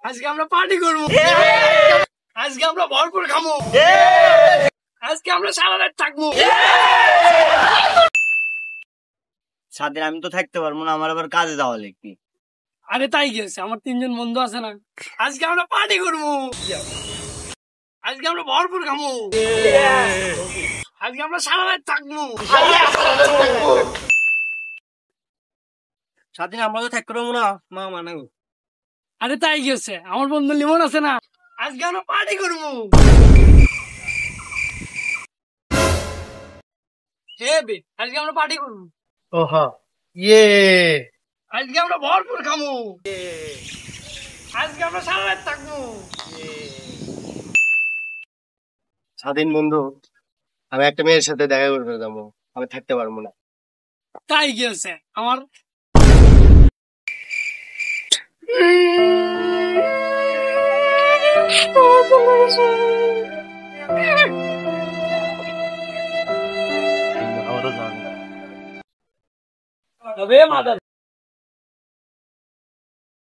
আজকে আমরা পার্টি করবো, আজকে আমরা ভরপুর খাবো, আজকে আমরা সারা রাত থাকবো। সারাদিন আমি তো থাকতে পারবো না, আমার আবার কাজে যাওয়া লাগবে। আরে তাই গেছে, আমার 3 জন বন্ধু আছে না, আজকে আমরা পার্টি করবো, আজকে আমরা ভরপুর খাবো, আজকে আমরা সারা রাত থাকবো। সারাদিন আমরা তো থাকতে পারবো না, মা মানাবো। আরে তাই গেছে, আমার বন্ধু লিমন আছে না, আজকে আমরা পার্টি করবো। আজকে আমরা পার্টি করবো, ওহা ইয়ে আজকে আমরা ভরপুর খাবো, আজকে আমরা সারা রাত থাকবো। স্বাধীন বন্ধু, আমি একটা মেয়ের সাথে দেখা করতে যাবো, আমি থাকতে পারবো না। তাই গেছে আমার আমারও জানি।